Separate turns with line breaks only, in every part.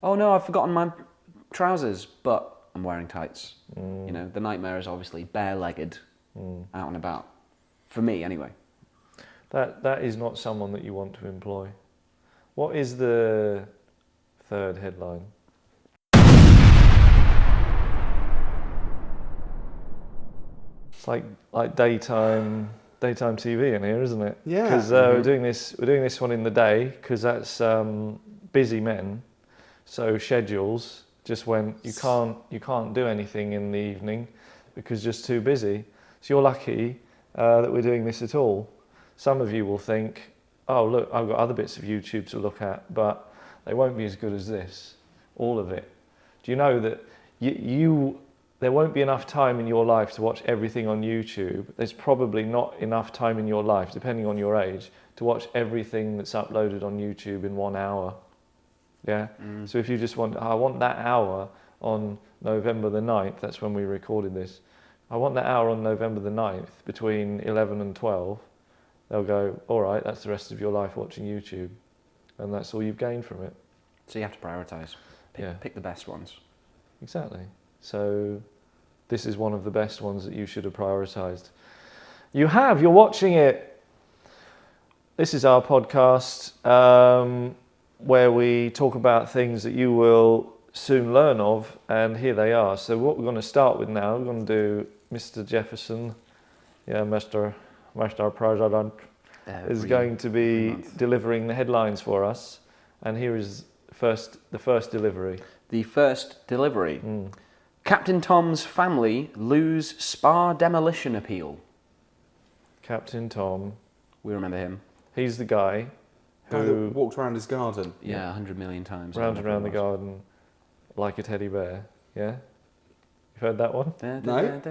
Oh no, I've forgotten my trousers, but I'm wearing tights. You know, the nightmare is obviously bare-legged, out and about. For me, anyway.
That is not someone that you want to employ. What is the third headline? It's like daytime TV in here, isn't it?
Yeah.
Because we're doing this one in the day because that's busy men. So schedules just went. You can't do anything in the evening because just too busy. So you're lucky that we're doing this at all. Some of you will think, oh look, I've got other bits of YouTube to look at, but they won't be as good as this. All of it. Do you know that there won't be enough time in your life to watch everything on YouTube. There's probably not enough time in your life, depending on your age, to watch everything that's uploaded on YouTube in 1 hour. Yeah? So if you just I want that hour on November the 9th, that's when we recorded this. I want that hour on November the 9th between 11 and 12. They'll go, all right, that's the rest of your life watching YouTube. And that's all you've gained from it.
So you have to prioritise. Pick the best ones.
Exactly. So this is one of the best ones that you should have prioritised. You're watching it. This is our podcast where we talk about things that you will soon learn of, and here they are. So what we're going to start with now, we're going to do Mr. Jefferson, Mr. President, is going to be delivering the headlines for us, and here is the first delivery.
The first delivery. Captain Tom's family lose spa demolition appeal.
Captain Tom.
We remember him.
He's the guy who
walked around his garden.
Yeah, 100 million times.
Round around the garden like a teddy bear. Yeah? You've heard that one?
No.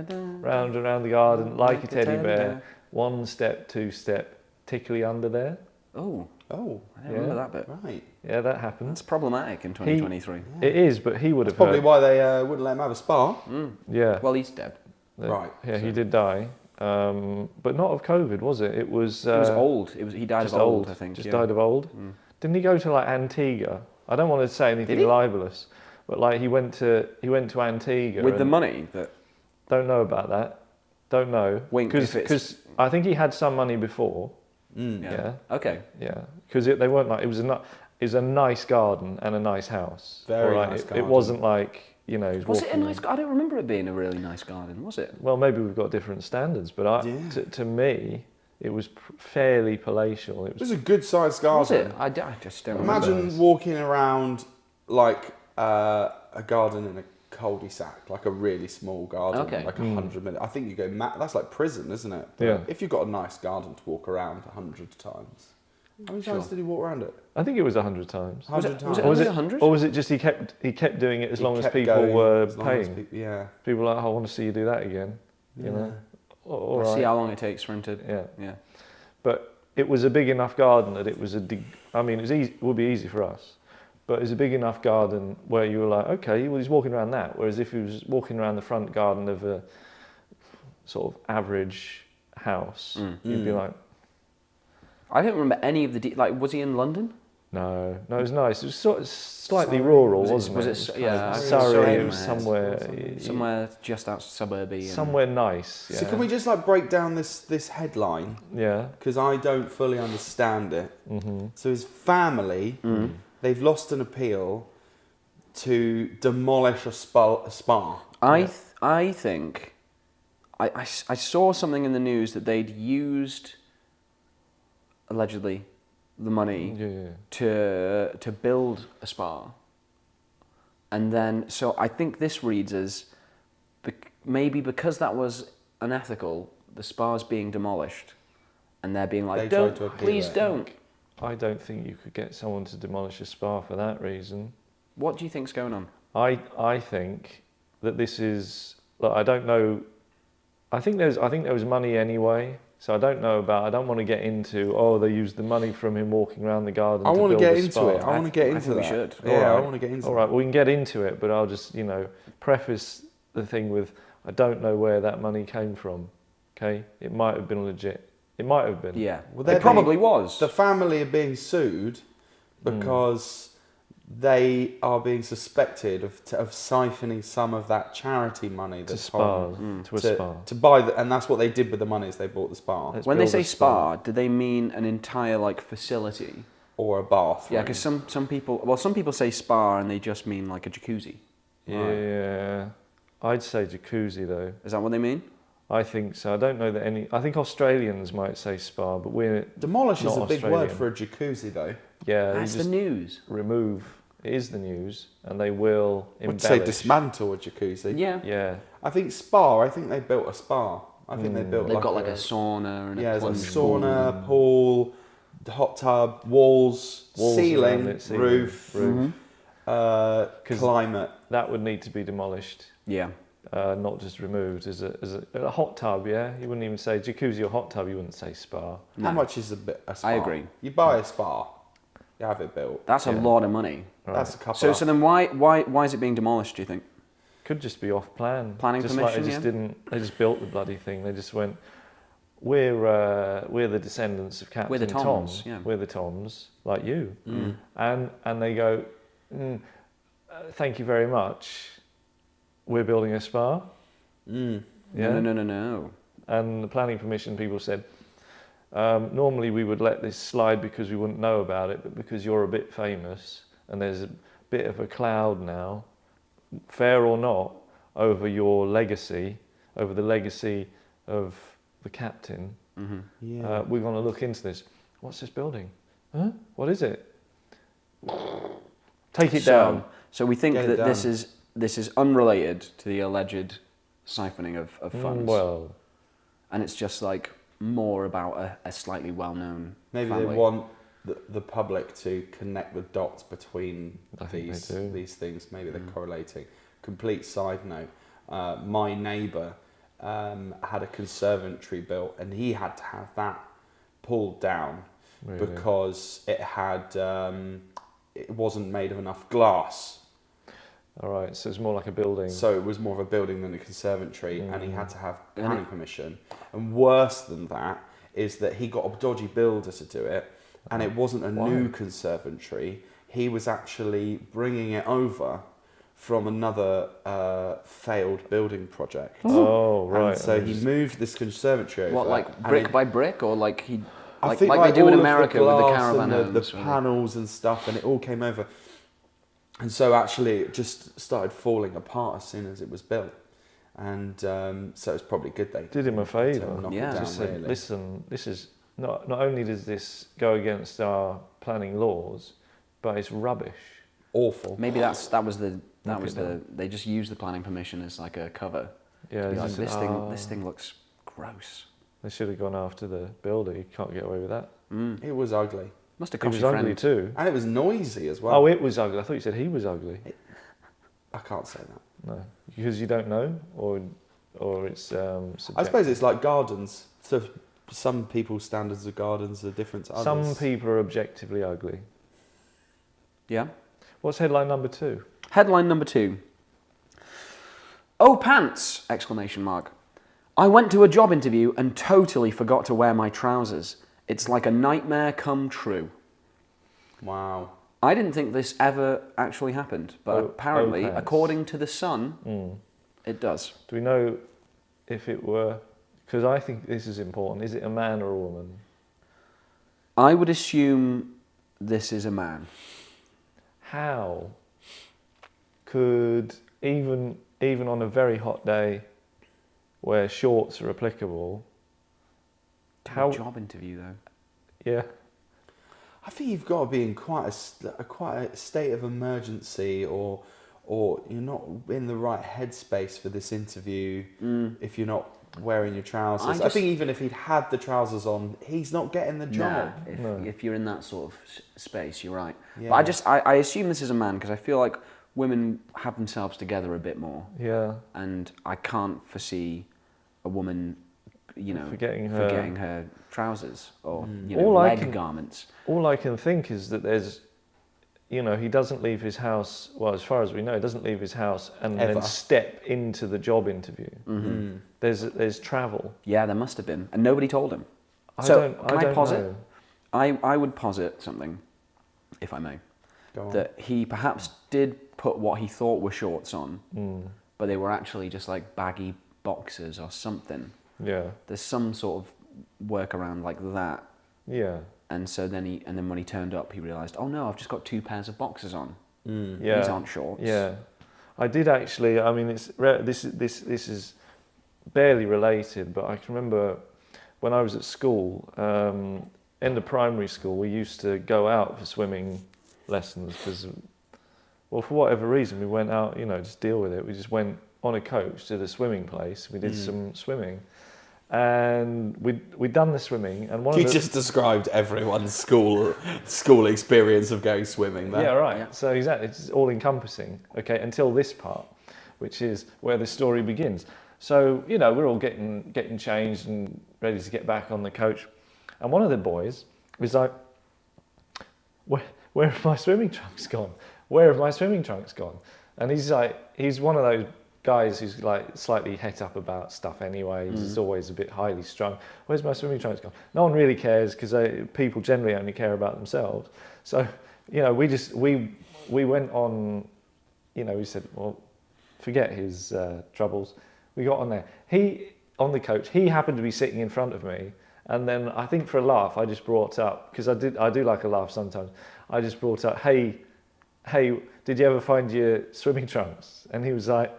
Round around the garden like a teddy bear. 1 step, 2 step, tickly under there.
Oh.
Oh.
I don't remember that bit.
Right.
Yeah, that happens.
That's problematic in 2023.
It is, but he would have
Probably
heard.
why they wouldn't let him have a spa.
Yeah.
Well, he's dead.
Right.
Yeah, he did die. But not of COVID, was it? It was...
He was old. He died of old, I think.
Died of old. Didn't he go to like Antigua? I don't want to say anything libelous, but like he went to Antigua
with the money that.
Don't know about that. Don't know. Because I think he had some money before. Yeah.
Okay.
Yeah. Because they weren't like it was a nice garden and a nice house.
Very nice garden.
It wasn't like
Was it a nice? I don't remember it being a really nice garden. Was it?
Well, maybe we've got different standards, but to me, it was fairly palatial.
It was a good-sized garden.
Was it? I just don't remember.
Imagine walking around like a garden in a cul-de-sac, like a really small garden, like 100 minutes. I think you go that's like prison, isn't it? But
yeah.
If you've got a nice garden to walk around 100 times, how many times did he walk around it?
I think it was 100 times.
100 times.
Was it 100?
Or was it just he kept doing it as long as people were paying? People were like, I want to see you do that again. You know. All right.
See how long it takes for him to. Yeah.
But it was a big enough garden that it was I mean, it would be easy for us. But it's a big enough garden where you were like, okay, well, he's walking around that. Whereas if he was walking around the front garden of a sort of average house, you'd be like...
I don't remember any of the... was he in London?
No, it was nice. It was sort of slightly rural, wasn't it? Surrey, it was
somewhere just out suburby.
Somewhere nice, yeah.
So can we just like break down this headline?
Yeah.
Because I don't fully understand it. So his family... They've lost an appeal to demolish a spa.
I think I saw something in the news that they'd used allegedly the money to build a spa, and then so I think this reads as maybe because that was unethical, the spa's being demolished, and they're being like, please don't.
I don't think you could get someone to demolish a spa for that reason.
What do you think's going on?
I think that this is. Look, I don't know. I think there was money anyway. So I don't want to get into. They used the money from him walking around the garden. I want to get into it.
I want to get into that.
We should.
Yeah, I want to get into it.
All right, we can get into it, but I'll just preface the thing with I don't know where that money came from. Okay, it might have been legit. It might have been.
Yeah, well, it probably was.
The family are being sued because they are being suspected of siphoning some of that charity money
To
that's
spas, to a spa.
to buy and that's what they did with the money is they bought the spa
Let's
When they
build
say
a
spa, do they mean an entire like facility?
or a bath.
Yeah, because some people say spa and they just mean like a jacuzzi.
Yeah, I'd say jacuzzi though.
Is that what they mean?
I think so. I don't know that any. I think Australians might say spa, but we're
Demolish is
not
a big word
Australian.
for a jacuzzi though.
Yeah, they
That's the
just
news.
remove. It is the news, and they will
Would
embellish.
say dismantle a jacuzzi.
Yeah.
Yeah,
I think spa. I think they built a spa. I think they built.
They've got like a sauna and
yeah,
a
there's
plunge
a
pool.
sauna, pool, the hot tub, walls,
Walls
ceiling,
around it, ceiling,
roof,
roof.
climate.
That would need to be demolished,
Yeah.
not just removed. As a hot tub, yeah, you wouldn't even say jacuzzi or hot tub. You wouldn't say spa.
How much is a spa?
I agree.
You buy a spa, you have it built.
That's a lot of money.
That's a couple.
So then why is it being demolished, do you think?
Could just be off plan.
Planning
just
permission,
Like they just
yeah?
didn't. They just built the bloody thing. They just went. We're the descendants of Captain
We're the
Tom.
Toms, yeah.
We're the Toms, like you. And they go, thank you very much. We're building a spa. Yeah.
No.
And the planning permission people said, normally we would let this slide because we wouldn't know about it, but because you're a bit famous and there's a bit of a cloud now, fair or not, over your legacy, over the legacy of the captain,
Yeah.
we're going to look into this. What's this building? Huh? What is it? Take it down.
So we think
Get it
that
done.
this is unrelated to the alleged siphoning of funds.
Well,
And it's just like more about a slightly well-known
Maybe
family.
they want the public to connect the dots between
I think they do.
these things. Maybe they're correlating. Complete side note: my neighbour had a conservatory built, and he had to have that pulled down
Really?
because it wasn't made of enough glass.
all right. So it's more like a building.
So it was more of a building than a conservatory, and he had to have planning permission. And worse than that is that he got a dodgy builder to do it, and it wasn't a new conservatory. He was actually bringing it over from another failed building project.
Oh, right.
And so he moved this conservatory over.
What, like
and
brick
it-
by brick, or like he
I
like,
think
like they do in
all of
America
the
with the
glass
caravan
and the
homes, where they-
panels and stuff, and it all came over. And so actually it just started falling apart as soon as it was built. And so it's probably good they
Did him a favour.
knock
Yeah.
it down,
Just said,
really.
listen, this is not only does this go against our planning laws, but it's rubbish.
Awful.
Maybe that was the
Knock it down.
they just used the planning permission as like a cover.
Yeah,
To be
they
like,
just
this
said,
this thing looks gross.
They should have gone after the builder. You can't get away with that.
It was ugly.
Must have
He
cost
was
your
ugly
friend.
too.
And it was noisy as well.
Oh, it was ugly. I thought you said he was ugly.
I can't say that.
No, because you don't know, or it's subjective.
I suppose it's like gardens. So some people's standards of gardens are different to others.
Some people are objectively ugly.
Yeah.
What's headline number 2?
Headline number 2. Oh pants! Exclamation mark. I went to a job interview and totally forgot to wear my trousers. It's like a nightmare come true.
Wow.
I didn't think this ever actually happened, but apparently,
pants.
according to The Sun, it does.
Do we know if it were? Because I think this is important. Is it a man or a woman?
I would assume this is a man.
How could even on a very hot day, where shorts are applicable?
A job interview, though.
Yeah.
I think you've got to be in quite a state of emergency, or you're not in the right headspace for this interview if you're not wearing your trousers. I think even if he'd had the trousers on, he's not getting the job.
If you're in that sort of space, you're right.
Yeah.
But I assume this is a man because I feel like women have themselves together a bit more,
Yeah.
and I can't foresee a woman,
Forgetting
her trousers or
All I
leg
can-
garments.
All I can think is that there's, he doesn't leave his house. Well, as far as we know, he doesn't leave his house and
Ever.
then step into the job interview.
Mm-hmm.
There's travel.
Yeah, there must have been, and nobody told him.
I
So
don't
can I
don't
posit?
know.
I would posit something, if I may.
Go on.
that he perhaps did put what he thought were shorts on, but they were actually just like baggy boxers or something.
Yeah.
There's some sort of workaround like that.
Yeah.
And so then when he turned up, he realised, oh no, I've just got 2 pairs of boxers on.
Yeah.
These aren't shorts.
Yeah. I did actually. I mean, this is barely related, but I can remember when I was at school, end of primary school, we used to go out for swimming lessons because, well, for whatever reason, we went out. Just deal with it. We just went on a coach to the swimming place. We did some swimming, and we'd done the swimming. And
You just described everyone's school experience of going swimming there.
Yeah, right.
Yeah.
So exactly, it's all encompassing. Okay, until this part, which is where the story begins. So we're all getting changed and ready to get back on the coach, and one of the boys was like, "Where have my swimming trunks gone? Where have my swimming trunks gone?" And he's one of those guys who's like slightly het up about stuff anyway. He's always a bit highly strung. Where's my swimming trunks gone? No one really cares because people generally only care about themselves. So we went on. We said, well, forget his troubles. We got on there. On the coach, he happened to be sitting in front of me, and then I think for a laugh, I just brought up, because I do like a laugh sometimes. I just brought up, hey, did you ever find your swimming trunks? And he was like,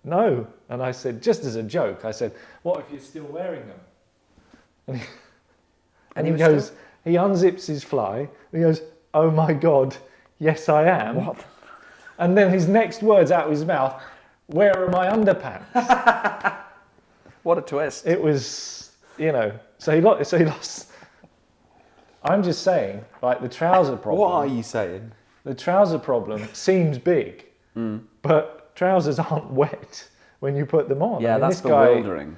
no. And I said, just as a joke, I said, what if you're still wearing them? And he goes, he unzips his fly, and he goes, oh my God, yes I am.
What?
And then his next words out of his mouth, where are my underpants?
What a twist.
It was, so he lost. I'm just saying, like, the trouser problem.
What are you saying?
The trouser problem seems big, but trousers aren't wet when you put them on.
Yeah,
I mean,
that's
this guy,
bewildering.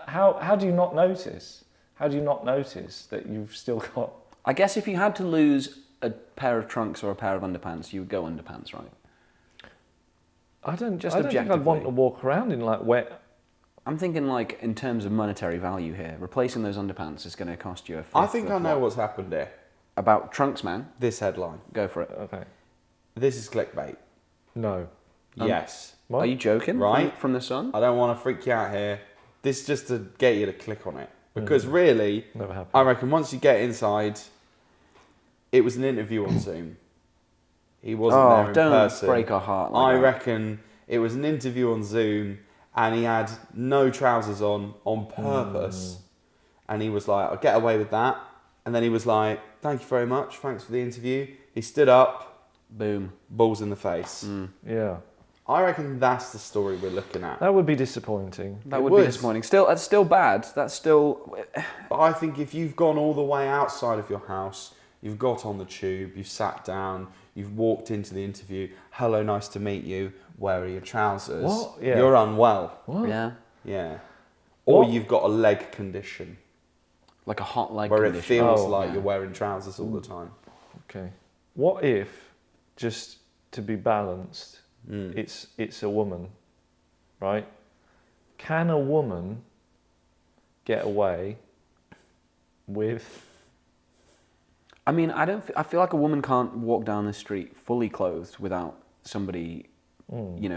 How do you not notice? How do you not notice that you've still got...
I guess if you had to lose a pair of trunks or a pair of underpants, you would go underpants, right?
I don't think
objectively.
I'd want to walk around in like wet...
I'm thinking like in terms of monetary value here. Replacing those underpants is going to cost you a fifth
I think
of
I know
what-
what's happened here.
About trunks, man.
This headline.
Go for it.
Okay.
This is clickbait.
No.
Yes.
What?
Are you joking?
Right.
From the Sun?
I don't want to freak you out here. This is just to get you to click on it. Because really,
Never happened.
I reckon once you get inside, it was an interview on Zoom. He wasn't there in
don't
person.
break our heart like
I
that.
reckon it was an interview on Zoom and he had no trousers on purpose. And he was like, I'll get away with that. And then he was like, thank you very much. Thanks for the interview. He stood up,
Boom.
balls in the face.
Yeah.
I reckon that's the story we're looking at.
That would be disappointing.
That
It
would
would.
be disappointing. Still, that's still bad. That's still...
But I think if you've gone all the way outside of your house, you've got on the tube, you've sat down, you've walked into the interview, hello, nice to meet you, where are your trousers?
What? Yeah.
You're unwell.
What?
Yeah.
Yeah. Or
What?
you've got a leg condition
Like a hot leg
where
condition.
it feels
Oh,
like
yeah.
you're wearing trousers all the time.
Okay. What if, just to be balanced, it's a woman, right? Can a woman get away with...
I mean, I feel like a woman can't walk down the street fully clothed without somebody,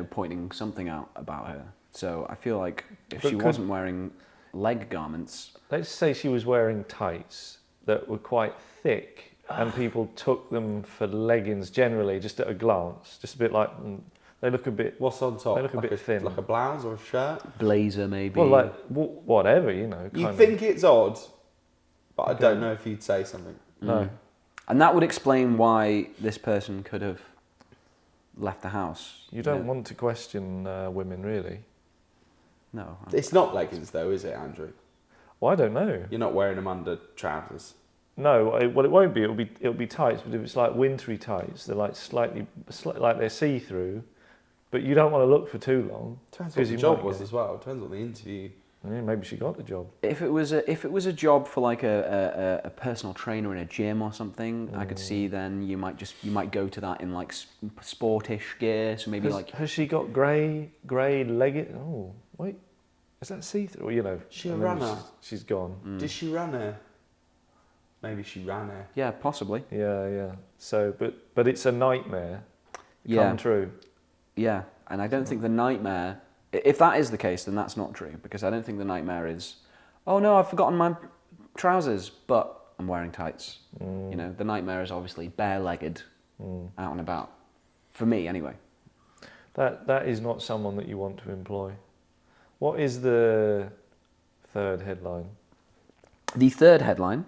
pointing something out about her. So I feel like if
But
she
could-
wasn't wearing leg garments,
Let's say she was wearing tights that were quite thick and people took them for leggings generally, just at a glance. Just a bit like... They look a bit...
What's on top?
They look a
like
bit thin.
Like a blouse or a shirt?
blazer maybe.
Well, like, whatever, kind
You
of.
think it's odd, but I
Okay.
don't know if you'd say something.
No.
And that would explain why this person could have left the house.
You don't want to question women, really.
No.
It's not leggings though, is it, Andrew?
Well, I don't know.
You're not wearing them under trousers.
No, it won't be. It'll be tights, but if it's like wintry tights, they're like slightly like they're see-through, but you don't want to look for too long.
Depends
'cause
what the
you
job
might
was
get-
as well. Depends on the interview.
Yeah, maybe she got the job.
If it was a job for like a personal trainer in a gym or something, I could see then you might go to that in like sportish gear. So maybe
Has she got grey legged? Oh, wait, is that see-through?
She a
and then
runner?
She's gone.
Did she run her? Maybe she ran it.
Yeah, possibly.
Yeah. So, but it's a nightmare
Yeah.
come true.
Yeah, and I don't think the nightmare, if that is the case, then that's not true, because I don't think the nightmare is, oh no, I've forgotten my trousers, but I'm wearing tights. You know, the nightmare is obviously bare-legged, out and about. For me, anyway.
That is not someone that you want to employ. What is the third headline?
The third headline,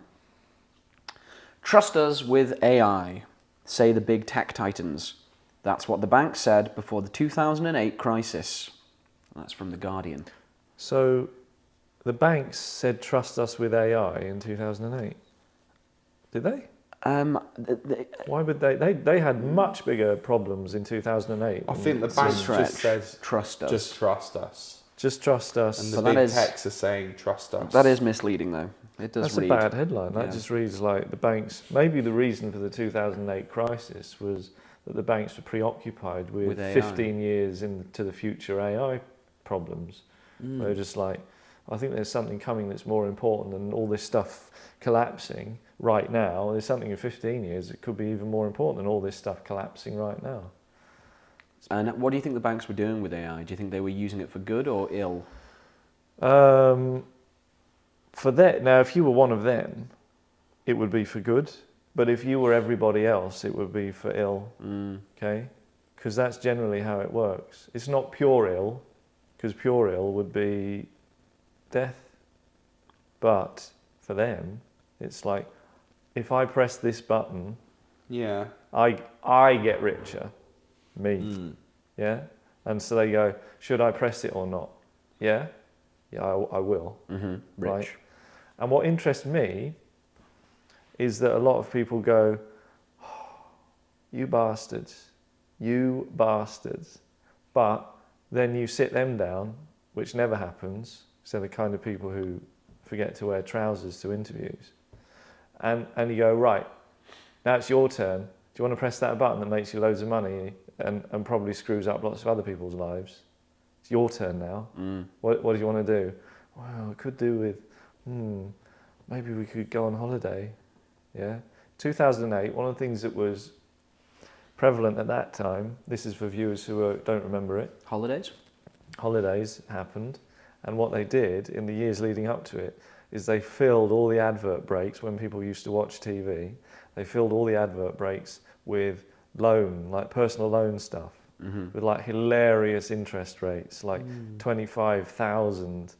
trust us with AI, say the big tech titans. That's what the bank said before the 2008 crisis. That's from The Guardian.
So, the banks said trust us with AI in 2008. Did they? Why would they? They had much bigger problems in 2008.
I think the bank just says,
trust us.
just trust us.
Just trust us.
And the
But
big techs are saying, trust us.
That is misleading, though. It does
That's
read.
a bad headline. That
Yeah.
just reads like the banks. Maybe the reason for the 2008 crisis was that the banks were preoccupied with
AI.
15 years into the future AI problems. They're just like, I think there's something coming that's more important than all this stuff collapsing right now. There's something in 15 years that could be even more important than all this stuff collapsing right now.
And what do you think the banks were doing with AI? Do you think they were using it for good or ill?
For that, now if you were one of them, it would be for good. But if you were everybody else, it would be for ill. Okay, because that's generally how it works. It's not pure ill, because pure ill would be death. But for them, it's like, if I press this button,
Yeah.
I get richer, me. Yeah, and so they go, should I press it or not? Yeah, I will.
Rich.
Right. And what interests me is that a lot of people go, oh, you bastards, but then you sit them down, which never happens, so the kind of people who forget to wear trousers to interviews, and you go, right, now it's your turn. Do you want to press that button that makes you loads of money and probably screws up lots of other people's lives? It's your turn now. What do you want to do? Well, I could do with, maybe we could go on holiday. Yeah. 2008, one of the things that was prevalent at that time, this is for viewers who don't remember it. Holidays happened, and what they did in the years leading up to it is they filled all the advert breaks when people used to watch TV. They filled all the advert breaks with like personal loan stuff, with like hilarious interest rates, like 25,000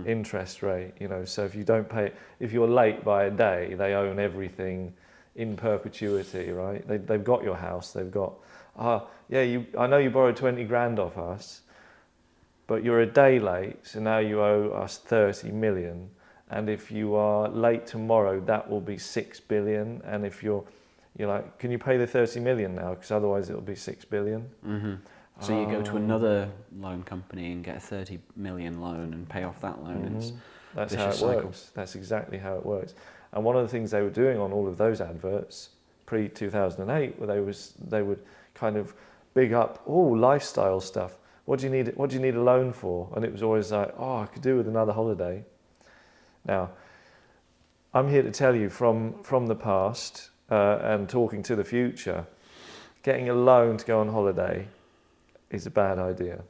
interest rate. You know, so if you don't pay, if you're late by a day, they own everything in perpetuity, right? They've got your house. They've got, I know you borrowed 20 grand off us, but you're a day late, so now you owe us 30 million. And if you are late tomorrow, that will be 6 billion. And if you're like, can you pay the 30 million now? Because otherwise it'll be 6 billion.
So you go to another loan company and get a 30 million loan and pay off that loan. It's
That's how it
cycle.
works. That's exactly how it works. And one of the things they were doing on all of those adverts pre-2008, where they would kind of big up lifestyle stuff. What do you need a loan for? And it was always like, I could do with another holiday. Now, I'm here to tell you from the past and talking to the future, getting a loan to go on holiday is a bad idea.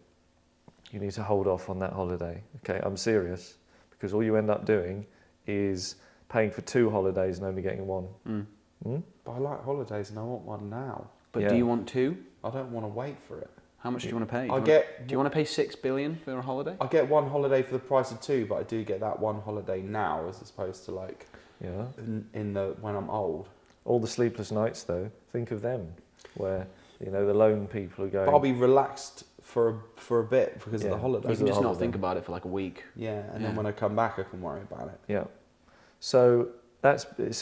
You need to hold off on that holiday. Okay, I'm serious, because all you end up doing is paying for 2 holidays and only getting 1.
But I like holidays and I want one now.
But do you want 2?
I don't want to wait for it.
How much do you want to pay?
Do
you want to pay 6 billion for a holiday?
I get 1 holiday for the price of 2, but I do get that 1 holiday now as opposed to like when I'm old.
All the sleepless nights, though, think of them, where the lone people are going.
But I'll be relaxed for a bit because of the holiday.
You can just not think about it for like a week.
Yeah, and then when I come back, I can worry about it.
Yeah. So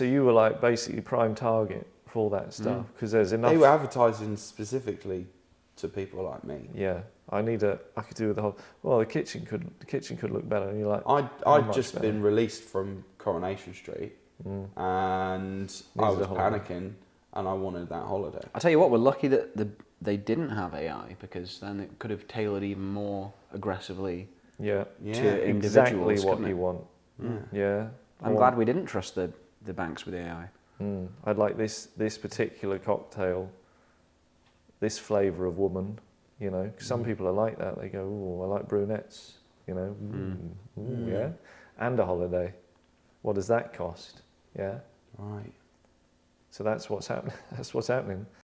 you were like basically prime target for all that stuff, because there's enough.
They were advertising specifically to people like me.
Yeah, I could do with the whole. Well, the kitchen could look better. And you're like,
I'd just been released from Coronation Street, and I was panicking, and I wanted that holiday.
I tell you what, we're lucky that they didn't have AI, because then it could have tailored even more aggressively.
Yeah.
To
Exactly
individuals,
what
couldn't
you
it?
want. Yeah.
I'm glad we didn't trust the the banks with AI.
I'd like this particular cocktail, this flavour of woman, you know. 'Cause some people are like that. They go, oh, I like brunettes, you know. Yeah, and a holiday. What does that cost? Yeah.
Right.
So that's what's happening. That's what's happening.